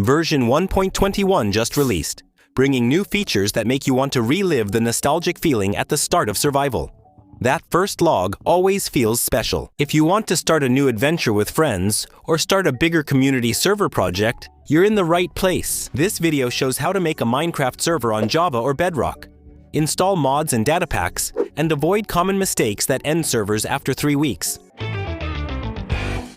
Version 1.21 just released, bringing new features that make you want to relive the nostalgic feeling at the start of survival. That first log always feels special. If you want to start a new adventure with friends or start a bigger community server project, you're in the right place. This video shows how to make a Minecraft server on Java or Bedrock. Install mods and data packs, and avoid common mistakes that end servers after 3 weeks.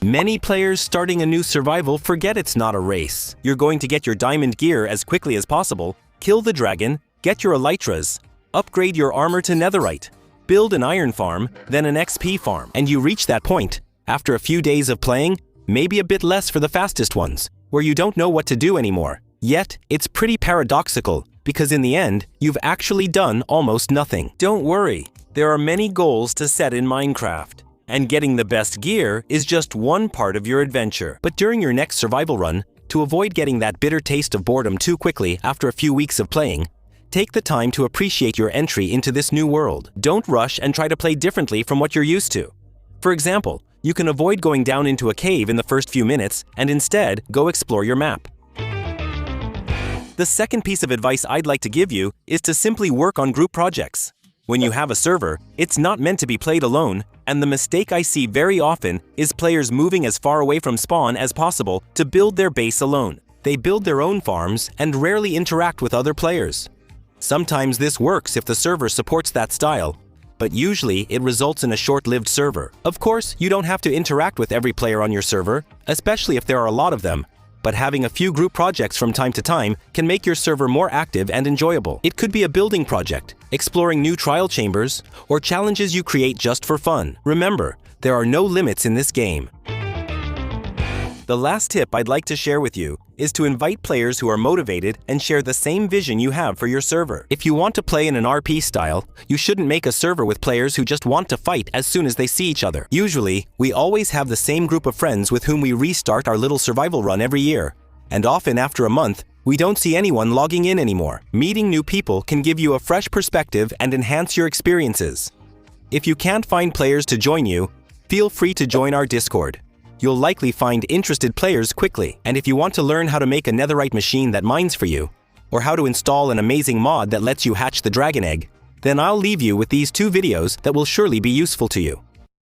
Many players starting a new survival forget it's not a race. You're going to get your diamond gear as quickly as possible, kill the dragon, get your elytras, upgrade your armor to netherite, build an iron farm, then an XP farm. And you reach that point, after a few days of playing, maybe a bit less for the fastest ones, where you don't know what to do anymore. Yet, it's pretty paradoxical, because in the end, you've actually done almost nothing. Don't worry, there are many goals to set in Minecraft, and getting the best gear is just one part of your adventure. But during your next survival run, to avoid getting that bitter taste of boredom too quickly after a few weeks of playing, take the time to appreciate your entry into this new world. Don't rush and try to play differently from what you're used to. For example, you can avoid going down into a cave in the first few minutes and instead go explore your map. The second piece of advice I'd like to give you is to simply work on group projects. When you have a server, it's not meant to be played alone, and the mistake I see very often is players moving as far away from spawn as possible to build their base alone. They build their own farms and rarely interact with other players. Sometimes this works if the server supports that style, but usually it results in a short-lived server. Of course, you don't have to interact with every player on your server, especially if there are a lot of them, but having a few group projects from time to time can make your server more active and enjoyable. It could be a building project, exploring new trial chambers, or challenges you create just for fun. Remember, there are no limits in this game. The last tip I'd like to share with you is to invite players who are motivated and share the same vision you have for your server. If you want to play in an RP style, you shouldn't make a server with players who just want to fight as soon as they see each other. Usually, we always have the same group of friends with whom we restart our little survival run every year, and often after a month, we don't see anyone logging in anymore. Meeting new people can give you a fresh perspective and enhance your experiences. If you can't find players to join you, feel free to join our Discord. You'll likely find interested players quickly. And if you want to learn how to make a netherite machine that mines for you, or how to install an amazing mod that lets you hatch the dragon egg, then I'll leave you with these 2 videos that will surely be useful to you.